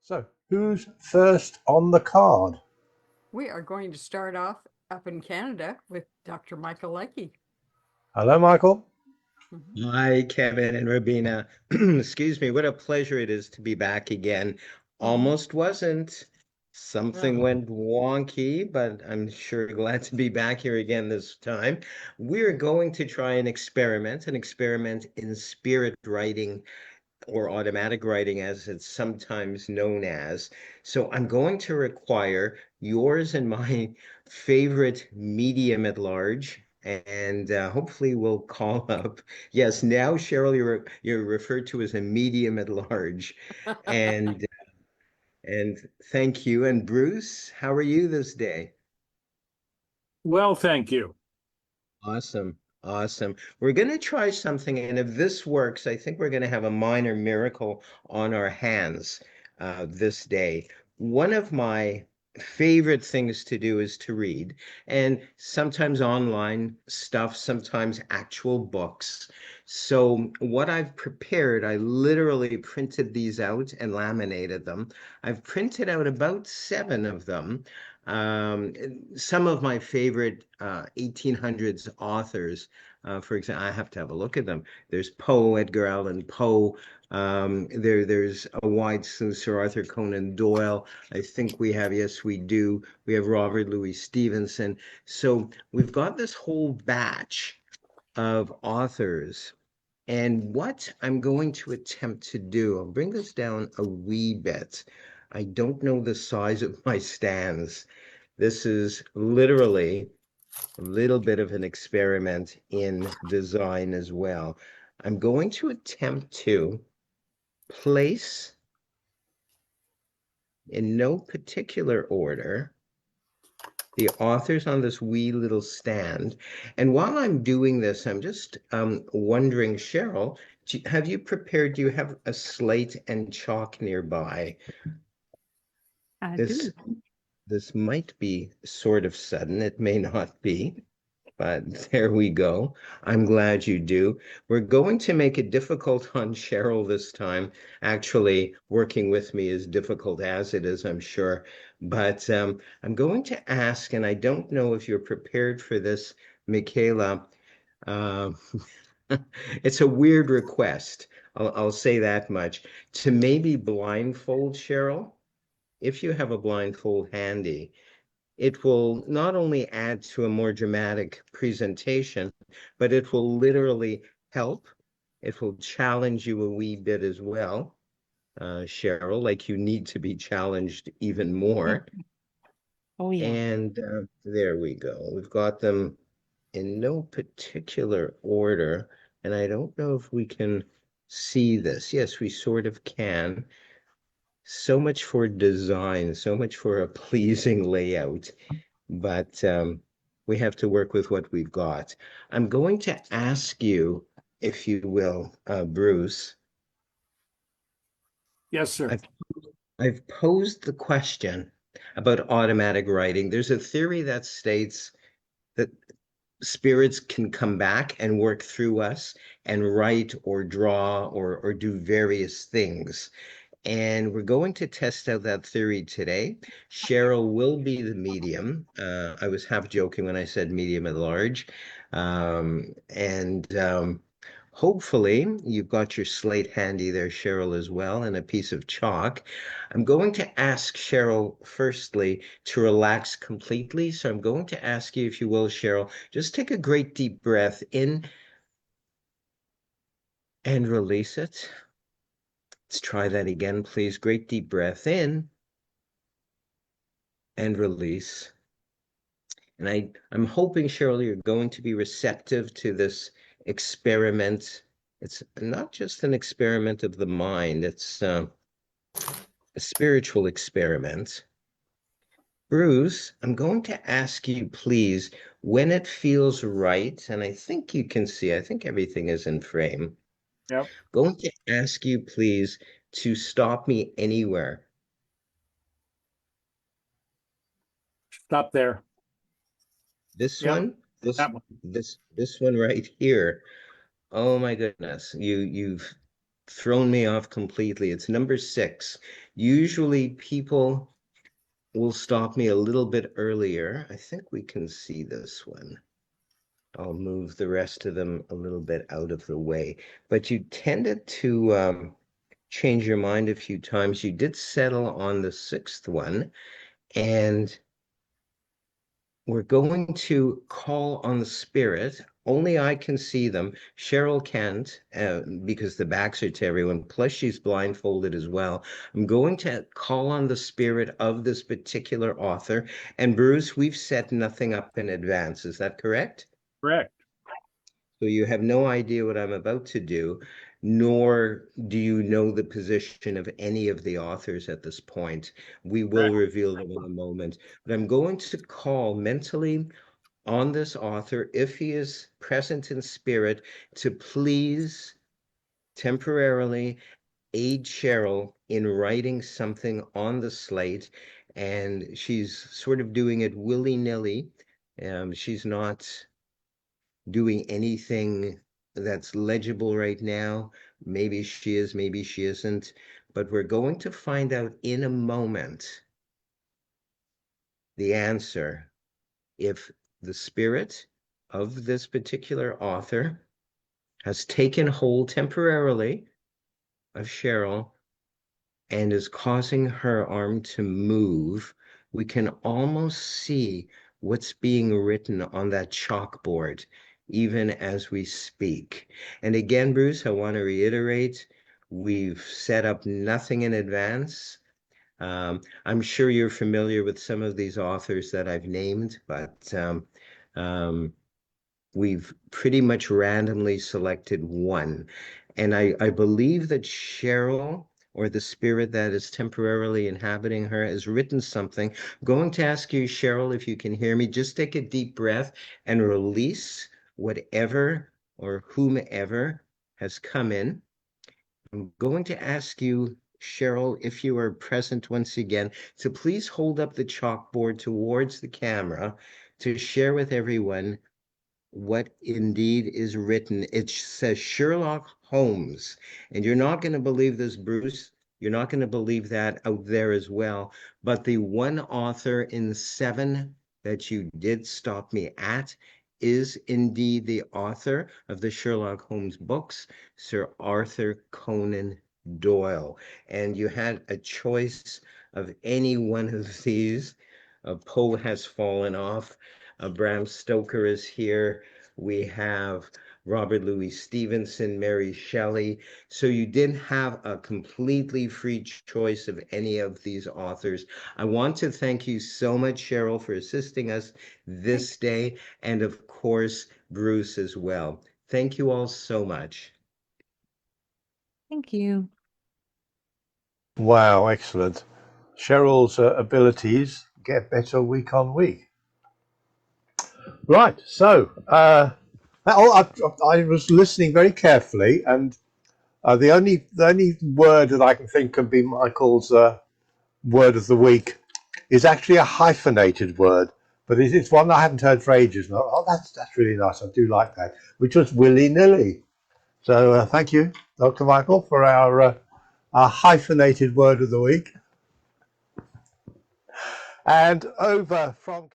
So, who's first on the card? We are going to start off up in Canada with Dr. Michael Leckie. Hello, Michael. Mhm. Hi, Kevin and Rabina. Excuse me. What a pleasure it is to be back again. Mhm. Almost wasn't. Something Oh, went wonky, but I'm sure glad to be back here again this time. We're going to try an experiment in spirit writing or automatic writing, as it's sometimes known as. So I'm going to require yours and my favorite medium at large. And hopefully we'll call up. Yes, now Cheryl, you're referred to as a medium at large, and and thank you. And Bruce, how are you this day? Well, thank you. Awesome. Awesome. We're going to try something, and if this works, I think we're going to have a minor miracle on our hands this day. One of my favorite things to do is to read, and sometimes online stuff, sometimes actual books. So, what I've prepared, I literally printed these out and laminated them. I've printed out about seven of them. Um, some of my favorite 1800s authors, for example, I have to have a look at them. There's Poe, Edgar Allan Poe. There's a wide slew, Sir Arthur Conan Doyle. I think we have, yes, we do. We have Robert Louis Stevenson. So we've got this whole batch of authors. And what I'm going to attempt to do, I'll bring this down a wee bit. I don't know the size of my stands. This is literally a little bit of an experiment in design as well. I'm going to attempt to place in no particular order the authors on this wee little stand. And while I'm doing this, I'm just wondering, Cheryl, have you prepared, do you have a slate and chalk nearby? I This do. this might be sort of sudden. It may not be. But there we go. I'm glad you do. We're going to make it difficult on Cheryl this time. Actually, working with me is difficult as it is, I'm sure. But I'm going to ask, and I don't know if you're prepared for this, Michaela. Uh, it's a weird request. I'll say that much. To maybe blindfold Cheryl, if you have a blindfold handy, it will not only add to a more dramatic presentation, but it will literally help. It will challenge you a wee bit as well, Cheryl, like you need to be challenged even more. Oh, yeah. And there we go. We've got them in no particular order. And I don't know if we can see this. Yes, we sort of can. So much for design, so much for a pleasing layout. But we have to work with what we've got. I'm going to ask you, if you will, Bruce, Yes, sir. I've, I've posed the question about automatic writing. There's a theory that states that spirits can come back and work through us and write or draw or do various things. And we're going to test out that theory today. Cheryl will be the medium. I was half joking when I said medium at large. And hopefully you've got your slate handy there, Cheryl, as well, and a piece of chalk. I'm going to ask Cheryl firstly to relax completely. So I'm going to ask you, if you will, Cheryl, just take a great deep breath in and release it. Let's try that again, please. Great deep breath in and release. And I'm hoping, Cheryl, you're going to be receptive to this experiment. It's not just an experiment of the mind, it's a spiritual experiment. Bruce, I'm going to ask you, please, when it feels right, and I think you can see, I think everything is in frame. Yep. Going to ask you, please, to stop me anywhere. Stop there. This Yep. one, That one. this one right here. Oh my goodness. You've thrown me off completely. It's number 6. Usually people will stop me a little bit earlier. I think we can see this one. I'll move the rest of them a little bit out of the way. But you tended to change your mind a few times. You did settle on the 6th one, and we're going to call on the spirit. Only I can see them. Cheryl can't because the backs are to everyone. Plus, she's blindfolded as well. I'm going to call on the spirit of this particular author. And Bruce, we've set nothing up in advance. Is that correct? Correct. So you have no idea what I'm about to do, nor do you know the position of any of the authors at this point. We will reveal them in a moment. But I'm going to call mentally on this author, if he is present in spirit, to please temporarily aid Cheryl in writing something on the slate. And she's sort of doing it willy-nilly. She's not doing anything that's legible right now. Maybe she is, maybe she isn't. But we're going to find out in a moment the answer if the spirit of this particular author has taken hold temporarily of Cheryl and is causing her arm to move. We can almost see what's being written on that chalkboard, even as we speak. And again, Bruce, I want to reiterate, we've set up nothing in advance. I'm sure you're familiar with some of these authors that I've named, but we've pretty much randomly selected one. And I believe that Cheryl, or the spirit that is temporarily inhabiting her, has written something. I'm going to ask you, Cheryl, if you can hear me, just take a deep breath and release whatever or whomever has come in. I'm going to ask you, Cheryl, if you are present once again, to please hold up the chalkboard towards the camera to share with everyone what indeed is written. It says Sherlock Holmes, and you're not going to believe this, Bruce. You're not going to believe that out there as well. But the one author in 7 that you did stop me at is indeed the author of the Sherlock Holmes books, Sir Arthur Conan Doyle. And you had a choice of any one of these. Poe has fallen off. Bram Stoker is here. We have Robert Louis Stevenson, Mary Shelley. So you didn't have a completely free choice of any of these authors. I want to thank you so much, Cheryl, for assisting us this day, and of course, Bruce as well. Thank you all so much. Thank you. Wow, excellent. Cheryl's abilities get better week on week. Right, so I was listening very carefully, and the only word that I can think can be Michael's word of the week is actually a hyphenated word, but it's one I haven't heard for ages. Oh, that's really nice. I do like that, which was willy-nilly. So thank you, Dr. Michael, for our hyphenated word of the week. And over from